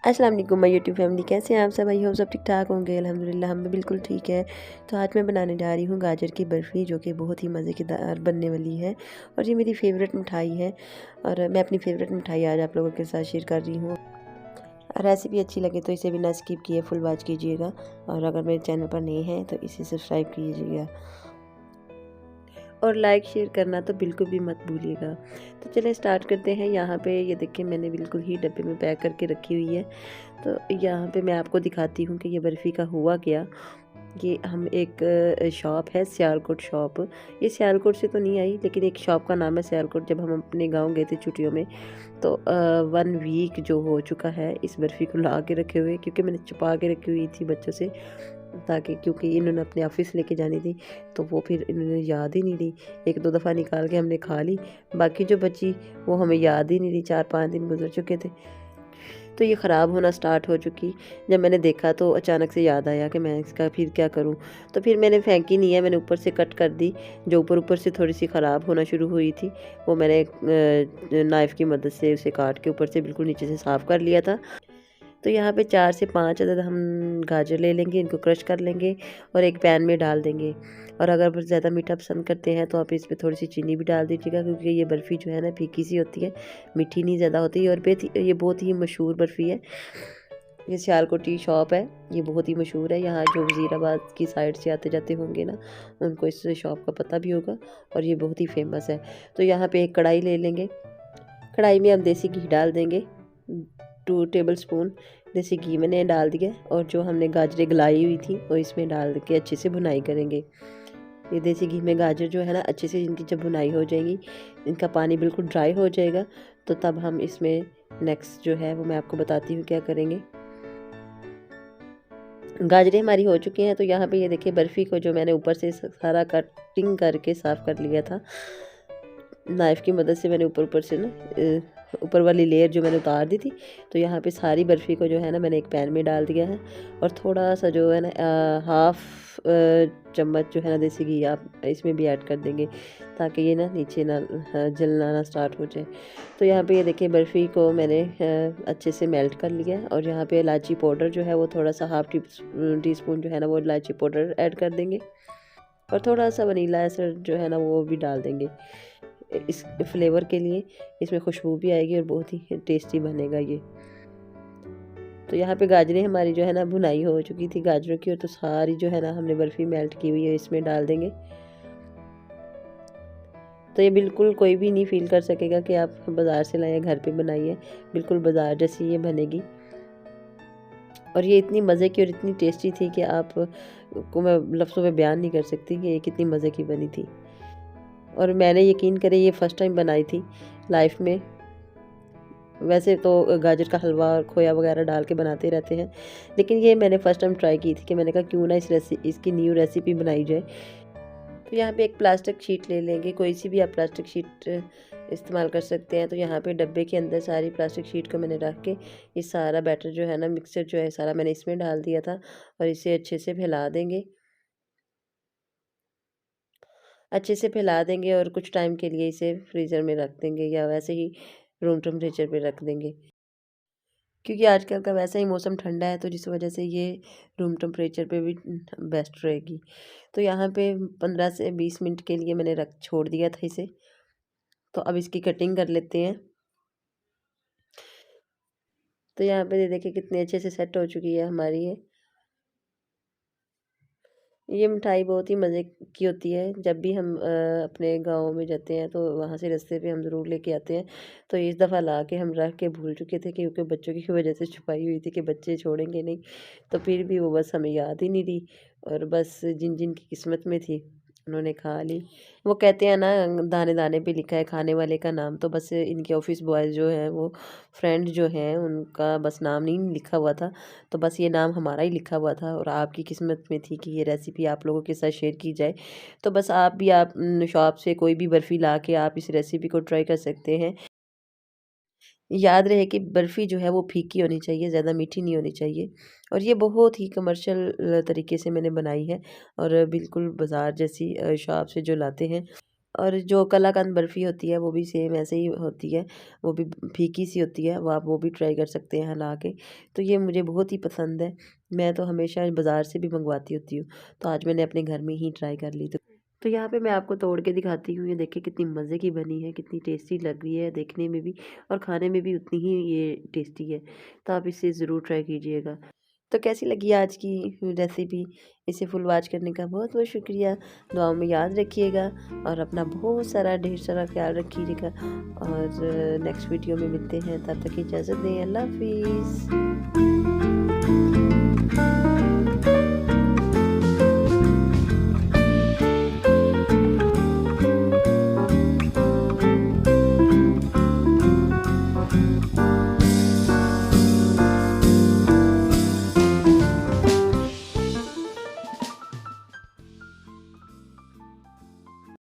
अस्सलाम वालेकुम my YouTube family, कैसे हैं आप सब? आई होप सब ठीक ठाक होंगे। अल्हम्दुलिल्लाह हम भी बिल्कुल ठीक है। तो आज मैं बनाने जा रही हूँ गाजर की बर्फ़ी, जो कि बहुत ही मज़ेदार बनने वाली है और ये मेरी फ़ेवरेट मिठाई है। और मैं अपनी फ़ेवरेट मिठाई आज आप लोगों के साथ शेयर कर रही हूँ। रेसिपी अच्छी लगे तो इसे बिना स्किप किए फुल वॉच कीजिएगा, और अगर मेरे चैनल पर नए हैं तो इसे सब्सक्राइब कीजिएगा और लाइक शेयर करना तो बिल्कुल भी मत भूलिएगा। तो चलिए स्टार्ट करते हैं। यहाँ पे ये देखिए मैंने बिल्कुल ही डब्बे में पैक करके रखी हुई है। तो यहाँ पे मैं आपको दिखाती हूँ कि ये बर्फ़ी का हुआ क्या। ये हम एक शॉप है सियालकोट शॉप। ये सियालकोट से तो नहीं आई, लेकिन एक शॉप का नाम है सियालकोट। जब हम अपने गांव गए थे छुट्टियों में तो 1 वीक जो हो चुका है इस बर्फ़ी को ला के रखे हुए, क्योंकि मैंने छुपा के रखी हुई थी बच्चों से, ताकि क्योंकि इन्होंने अपने ऑफिस लेके जानी थी। तो वो फिर इन्होंने याद ही नहीं दी। 1-2 दफ़ा निकाल के हमने खा ली, बाकी जो बची वो हमें याद ही नहीं रही। 4-5 दिन गुजर चुके थे तो ये ख़राब होना स्टार्ट हो चुकी। जब मैंने देखा तो अचानक से याद आया कि मैं इसका फिर क्या करूं। तो फिर मैंने फेंकी नहीं है, मैंने ऊपर से कट कर दी। जो ऊपर ऊपर से थोड़ी सी ख़राब होना शुरू हुई थी वो मैंने नाइफ़ की मदद से उसे काट के ऊपर से बिल्कुल नीचे से साफ़ कर लिया था। तो यहाँ पे 4 से 5 अदद हम गाजर ले लेंगे, इनको क्रश कर लेंगे और एक पैन में डाल देंगे। और अगर ज़्यादा मीठा पसंद करते हैं तो आप इस पे थोड़ी सी चीनी भी डाल दीजिएगा, क्योंकि ये बर्फ़ी जो है ना फीकी सी होती है, मीठी नहीं ज़्यादा होती। और ये बहुत ही मशहूर बर्फ़ी है। ये सियालकोटी शॉप है, ये बहुत ही मशहूर है। यहाँ जो वज़ीराबाद की साइड से आते जाते होंगे ना, उनको इस शॉप का पता भी होगा और ये बहुत ही फेमस है। तो यहाँ पे एक कढ़ाई ले लेंगे। कढ़ाई में हम देसी घी डाल देंगे। 2 टेबल स्पून देसी घी मैंने डाल दिया, और जो हमने गाजरें गलाई हुई थी वो इसमें डाल के अच्छे से भुनाई करेंगे। ये देसी घी में गाजर जो है ना अच्छे से इनकी जब भुनाई हो जाएगी, इनका पानी बिल्कुल ड्राई हो जाएगा, तो तब हम इसमें नेक्स्ट जो है वो मैं आपको बताती हूँ क्या करेंगे। गाजरें हमारी हो चुकी हैं। तो यहाँ पे ये देखिए बर्फ़ी को जो मैंने ऊपर से सारा कटिंग करके साफ़ कर लिया था, नाइफ़ की मदद से मैंने ऊपर ऊपर से ना ऊपर वाली लेयर जो मैंने उतार दी थी। तो यहाँ पे सारी बर्फ़ी को जो है ना मैंने एक पैन में डाल दिया है, और थोड़ा सा जो है ना हाफ़ चम्मच जो है ना देसी घी आप इसमें भी ऐड कर देंगे, ताकि ये ना नीचे ना जलना ना स्टार्ट हो जाए। तो यहाँ पे ये देखिए बर्फ़ी को मैंने अच्छे से मेल्ट कर लिया है, और यहाँ पे इलायची पाउडर जो है वो थोड़ा सा हाफ़ टी स्पून जो है ना वो इलायची पाउडर ऐड कर देंगे, और थोड़ा सा वनीला एसेंस जो है ना वो भी डाल देंगे इस फ्लेवर के लिए। इसमें खुशबू भी आएगी और बहुत ही टेस्टी बनेगा ये। तो यहाँ पे गाजरें हमारी जो है ना भुनाई हो चुकी थी गाजरों की, और तो सारी जो है ना हमने बर्फ़ी मेल्ट की हुई है इसमें डाल देंगे। तो ये बिल्कुल कोई भी नहीं फील कर सकेगा कि आप बाज़ार से लाए घर पे बनाई है। बिल्कुल बाज़ार जैसी ये बनेगी, और ये इतनी मज़े की और इतनी टेस्टी थी कि आप को मैं लफ्ज़ों में बयान नहीं कर सकती कि ये कितनी मज़े की बनी थी। और मैंने यकीन करें ये फ़र्स्ट टाइम बनाई थी लाइफ़ में। वैसे तो गाजर का हलवा और खोया वगैरह डाल के बनाते रहते हैं, लेकिन ये मैंने फ़र्स्ट टाइम ट्राई की थी कि मैंने कहा क्यों ना इसकी न्यू रेसिपी बनाई जाए। तो यहाँ पे एक प्लास्टिक शीट ले लेंगे, कोई सी भी आप प्लास्टिक शीट इस्तेमाल कर सकते हैं। तो यहाँ पे डब्बे के अंदर सारी प्लास्टिक शीट को मैंने रख के ये सारा बैटर जो है ना मिक्सचर जो है सारा मैंने इसमें डाल दिया था, और इसे अच्छे से फैला देंगे। अच्छे से फैला देंगे और कुछ टाइम के लिए इसे फ्रीज़र में रख देंगे, या वैसे ही रूम टेम्परेचर पे रख देंगे, क्योंकि आजकल का वैसा ही मौसम ठंडा है, तो जिस वजह से ये रूम टेम्परेचर पे भी बेस्ट रहेगी। तो यहाँ पे 15 से 20 मिनट के लिए मैंने रख छोड़ दिया था इसे। तो अब इसकी कटिंग कर लेते हैं। तो यहाँ पे ये देखिए कितने अच्छे से सेट हो चुकी है हमारी ये मिठाई बहुत ही मज़े की होती है। जब भी हम अपने गाँव में जाते हैं तो वहाँ से रास्ते पे हम ज़रूर लेके आते हैं। तो इस दफ़ा ला के हम रख के भूल चुके थे, क्योंकि बच्चों की वजह से छुपाई हुई थी कि बच्चे छोड़ेंगे नहीं। तो फिर भी वो बस हमें याद ही नहीं रही, और बस जिन जिन की किस्मत में थी उन्होंने खा ली। वो कहते हैं ना दाने दाने पे लिखा है खाने वाले का नाम। तो बस इनके ऑफिस बॉयज़ जो हैं वो फ्रेंड जो हैं उनका बस नाम नहीं लिखा हुआ था, तो बस ये नाम हमारा ही लिखा हुआ था, और आपकी किस्मत में थी कि ये रेसिपी आप लोगों के साथ शेयर की जाए। तो बस आप भी आप शॉप से कोई भी बर्फ़ी ला के आप इस रेसिपी को ट्राई कर सकते हैं। याद रहे कि बर्फ़ी जो है वो फीकी होनी चाहिए, ज़्यादा मीठी नहीं होनी चाहिए। और ये बहुत ही कमर्शियल तरीके से मैंने बनाई है, और बिल्कुल बाज़ार जैसी शॉप से जो लाते हैं। और जो कलाकंद बर्फ़ी होती है वो भी सेम ऐसे ही होती है, वो भी फीकी सी होती है, वो आप वो भी ट्राई कर सकते हैं हिला के। तो ये मुझे बहुत ही पसंद है, मैं तो हमेशा बाज़ार से भी मंगवाती होती हूँ, तो आज मैंने अपने घर में ही ट्राई कर ली। तो यहाँ पे मैं आपको तोड़ के दिखाती हूँ, ये देखिए कितनी मज़े की बनी है, कितनी टेस्टी लग रही है देखने में भी और खाने में भी उतनी ही ये टेस्टी है। तो आप इसे ज़रूर ट्राई कीजिएगा। तो कैसी लगी आज की रेसिपी? इसे फुल वॉच करने का बहुत-बहुत शुक्रिया। दुआओं में याद रखिएगा और अपना बहुत सारा ढेर सारा ख़्याल रखिएगा और नेक्स्ट वीडियो में मिलते हैं, तब तक इजाज़त दें। अल्लाह हाफ़िज़।